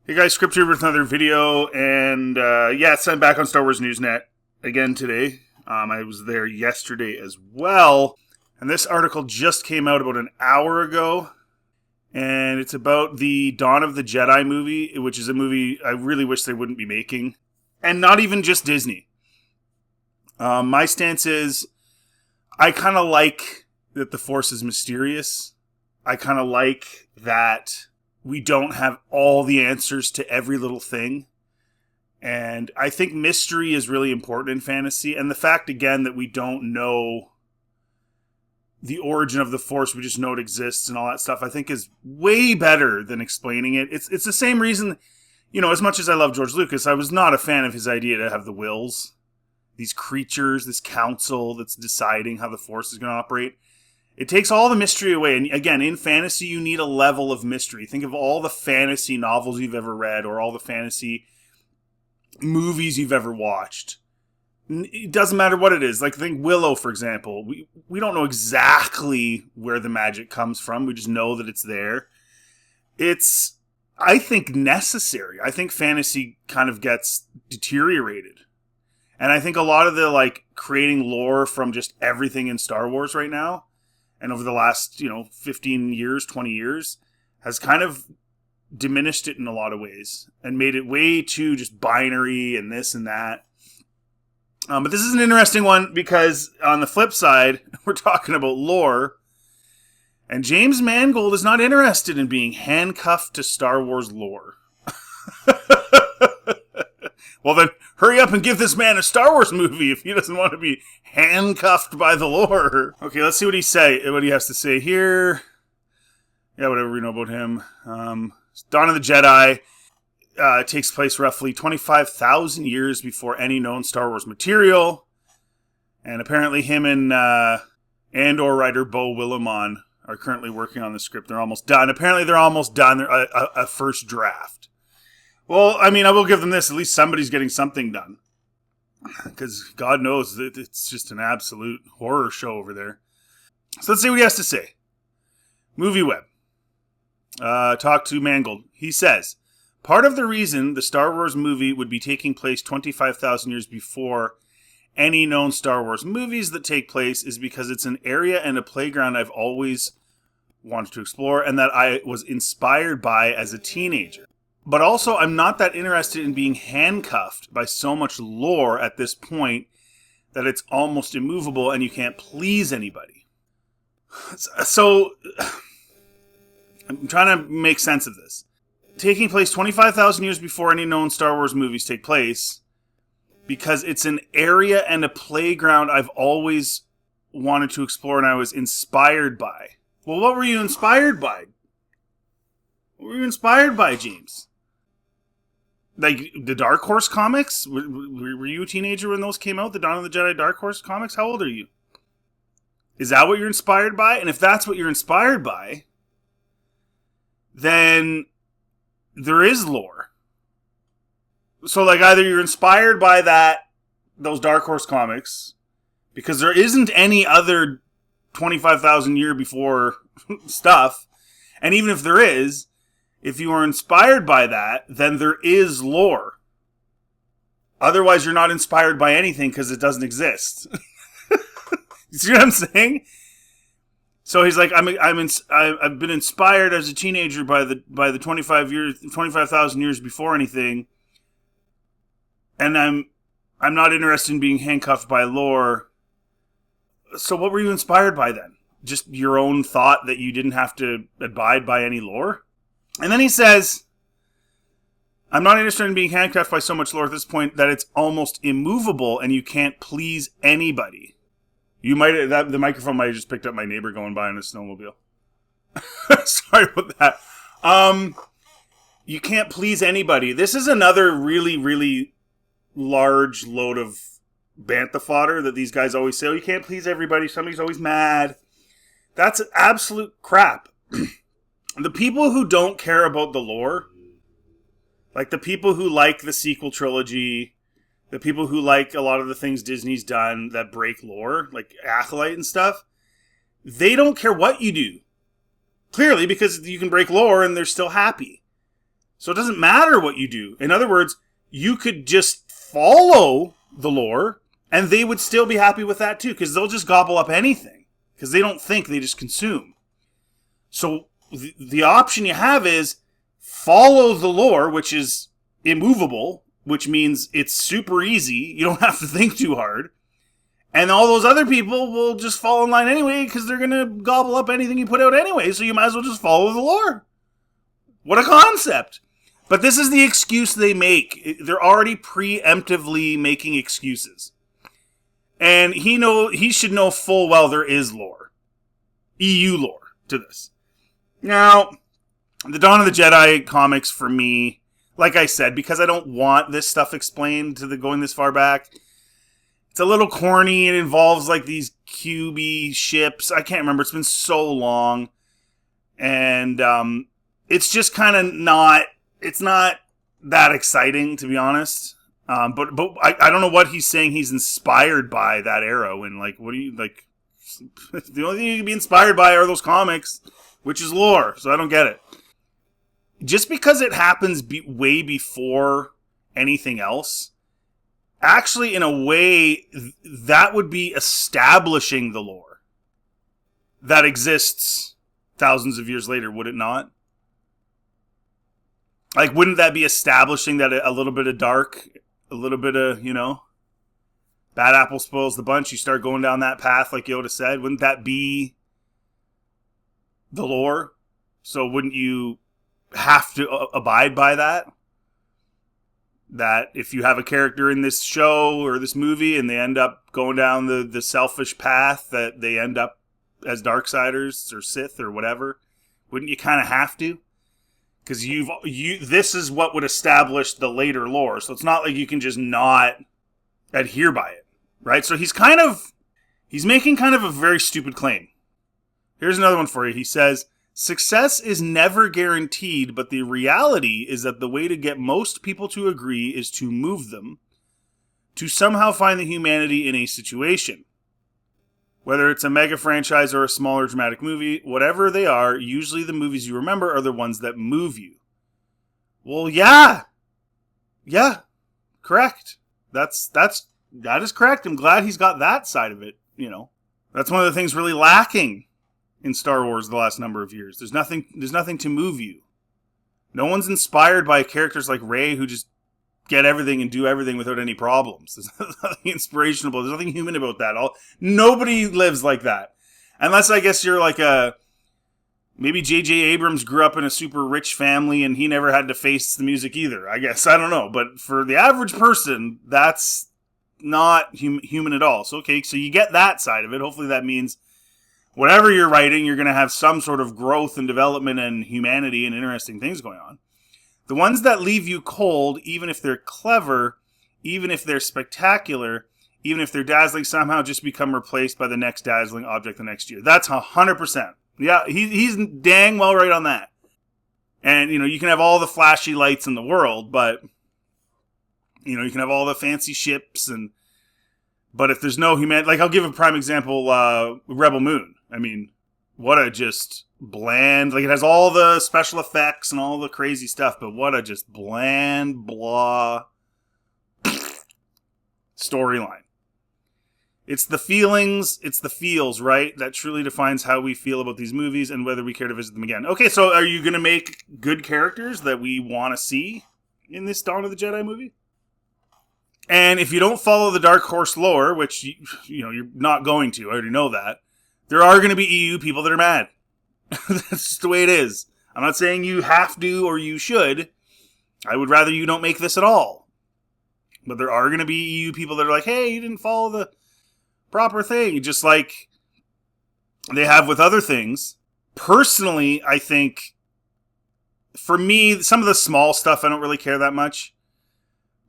Hey guys, Script here with another video, and yes, I'm back on Star Wars Newsnet again today. I was there yesterday as well, and this article just came out about an hour ago, and it's about the Dawn of the Jedi movie, which is a movie I really wish they wouldn't be making, and not even just Disney. My stance is, I kind of like that the Force is mysterious. I kind of like that we don't have all the answers to every little thing. And I think mystery is really important in fantasy. And the fact, again, that we don't know the origin of the Force, we just know it exists and all that stuff, I think is way better than explaining it. It's the same reason, as much as I love George Lucas, I was not a fan of his idea to have the Wills. These creatures, this council that's deciding how the Force is going to operate. It takes all the mystery away. And again, in fantasy, you need a level of mystery. Think of all the fantasy novels you've ever read or all the fantasy movies you've ever watched. It doesn't matter what it is. Like, think Willow, for example. We don't know exactly where the magic comes from. We just know that it's there. It's, I think, necessary. I think fantasy kind of gets deteriorated. And I think a lot of the, creating lore from just everything in Star Wars right now, and over the last, 15 years, 20 years, has kind of diminished it in a lot of ways and made it way too just binary and this and that. But this is an interesting one because on the flip side, we're talking about lore, and James Mangold is not interested in being handcuffed to Star Wars lore. Well, then hurry up and give this man a Star Wars movie if he doesn't want to be handcuffed by the lore. Okay, let's see what he has to say here. Yeah, whatever we know about him. Dawn of the Jedi takes place roughly 25,000 years before any known Star Wars material. And apparently him and Andor writer Beau Willimon are currently working on the script. They're almost done. Apparently they're almost done. They're a first draft. Well, I mean, I will give them this. At least somebody's getting something done. Because God knows that it's just an absolute horror show over there. So let's see what he has to say. MovieWeb. Talk to Mangold. He says, part of the reason the Star Wars movie would be taking place 25,000 years before any known Star Wars movies that take place is because it's an area and a playground I've always wanted to explore and that I was inspired by as a teenager. But also, I'm not that interested in being handcuffed by so much lore at this point that it's almost immovable and you can't please anybody. So, I'm trying to make sense of this. Taking place 25,000 years before any known Star Wars movies take place, because it's an area and a playground I've always wanted to explore and I was inspired by. Well, what were you inspired by? What were you inspired by, James? Like, the Dark Horse comics? Were you a teenager when those came out? The Dawn of the Jedi Dark Horse comics? How old are you? Is that what you're inspired by? And if that's what you're inspired by, then there is lore. So, either you're inspired by those Dark Horse comics, because there isn't any other 25,000 year before stuff, and even if there is, if you are inspired by that, then there is lore. Otherwise, you're not inspired by anything because it doesn't exist. You see what I'm saying? So he's like, I've been inspired as a teenager by the 25,000 years before anything, and I'm not interested in being handcuffed by lore. So what were you inspired by then? Just your own thought that you didn't have to abide by any lore? And then he says, I'm not interested in being handcuffed by so much lore at this point that it's almost immovable and you can't please anybody. The microphone might have just picked up my neighbor going by in a snowmobile. Sorry about that. You can't please anybody. This is another really, really large load of bantha fodder that these guys always say, oh, you can't please everybody. Somebody's always mad. That's absolute crap. The people who don't care about the lore, like the people who like the sequel trilogy, the people who like a lot of the things Disney's done that break lore, like Acolyte and stuff, they don't care what you do. Clearly, because you can break lore and they're still happy. So it doesn't matter what you do. In other words, you could just follow the lore, and they would still be happy with that too, because they'll just gobble up anything, because they don't think, they just consume. So the option you have is follow the lore, which is immovable, which means it's super easy. You don't have to think too hard. And all those other people will just fall in line anyway, because they're going to gobble up anything you put out anyway, so you might as well just follow the lore. What a concept. But this is the excuse they make. They're already preemptively making excuses. And he should know full well there is lore. EU lore to this. Now, the Dawn of the Jedi comics for me, like I said, because I don't want this stuff explained going this far back, it's a little corny. It involves like these cubey ships. I can't remember. It's been so long. And it's just kind of not... It's not that exciting, to be honest. But I don't know what he's saying he's inspired by that arrow. And like, what do you like? The only thing you can be inspired by are those comics, which is lore. So I don't get it. Just because it happens way before anything else, actually, in a way, that would be establishing the lore that exists thousands of years later, would it not? Like, wouldn't that be establishing that a little bit of dark, a little bit of, bad apple spoils the bunch, you start going down that path like Yoda said? Wouldn't that be the lore? So wouldn't you have to abide by that? That if you have a character in this show or this movie and they end up going down the selfish path, that they end up as Darksiders or Sith or whatever, wouldn't you kind of have to? Because this is what would establish the later lore. So it's not like you can just not adhere by it, right? So he's making kind of a very stupid claim. Here's another one for you. He says, success is never guaranteed, but the reality is that the way to get most people to agree is to move them, to somehow find the humanity in a situation. Whether it's a mega franchise or a smaller dramatic movie, whatever they are, usually the movies you remember are the ones that move you. Well, yeah. Yeah. Correct. That is correct. I'm glad he's got that side of it, That's one of the things really lacking in Star Wars the last number of years. There's nothing to move you. No one's inspired by characters like Rey who just get everything and do everything without any problems. There's nothing inspirational. There's nothing human about that. Nobody lives like that. Unless I guess you're like maybe J.J. Abrams grew up in a super rich family and he never had to face the music either. I guess. I don't know. But for the average person, that's not human at all. So, okay, so you get that side of it. Hopefully that means whatever you're writing, you're going to have some sort of growth and development and humanity and interesting things going on. The ones that leave you cold, even if they're clever, even if they're spectacular, even if they're dazzling, somehow just become replaced by the next dazzling object the next year. That's 100%. Yeah, he's dang well right on that. And, you can have all the flashy lights in the world, but, you can have all the fancy ships, but if there's no humanity, like I'll give a prime example, Rebel Moon. I mean, what a just bland, like it has all the special effects and all the crazy stuff, but what a just bland, blah storyline. It's the feelings, it's the feels, right? That truly defines how we feel about these movies and whether we care to visit them again. Okay, so are you going to make good characters that we want to see in this Dawn of the Jedi movie? And if you don't follow the Dark Horse lore, which you're not going to, I already know that, there are going to be EU people that are mad. That's just the way it is. I'm not saying you have to or you should. I would rather you don't make this at all. But there are going to be EU people that are like, hey, you didn't follow the proper thing. Just like they have with other things. Personally, I think, for me, some of the small stuff I don't really care that much.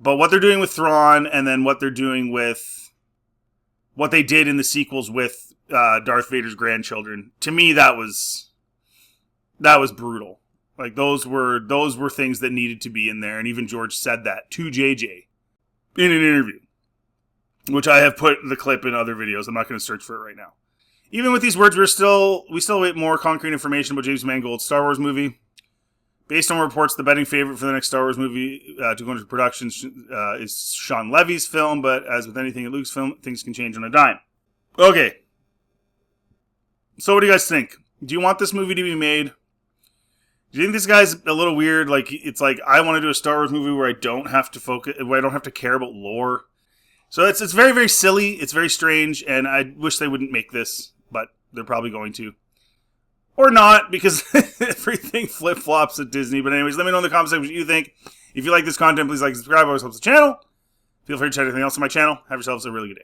But what they're doing with Thrawn and then what they're doing with what they did in the sequels with Darth Vader's grandchildren, to me that was brutal. Like those were things that needed to be in there, and even George said that to JJ in an interview, which I have put the clip in other videos. I'm not going to search for it right now. Even with these words, we still await more concrete information about James Mangold's Star Wars movie. Based on reports, the betting favorite for the next Star Wars movie to go into production is Sean Levy's film, but as with anything at Lucasfilm, things can change on a dime. Okay. So what do you guys think? Do you want this movie to be made? Do you think this guy's a little weird? Like, it's like, I want to do a Star Wars movie where I don't have to focus, where I don't have to care about lore. So it's very, very silly. It's very strange, and I wish they wouldn't make this, but they're probably going to. Or not, because everything flip-flops at Disney. But anyways, let me know in the comments section what you think. If you like this content, please like and subscribe. It always helps the channel. Feel free to check anything else on my channel. Have yourselves a really good day.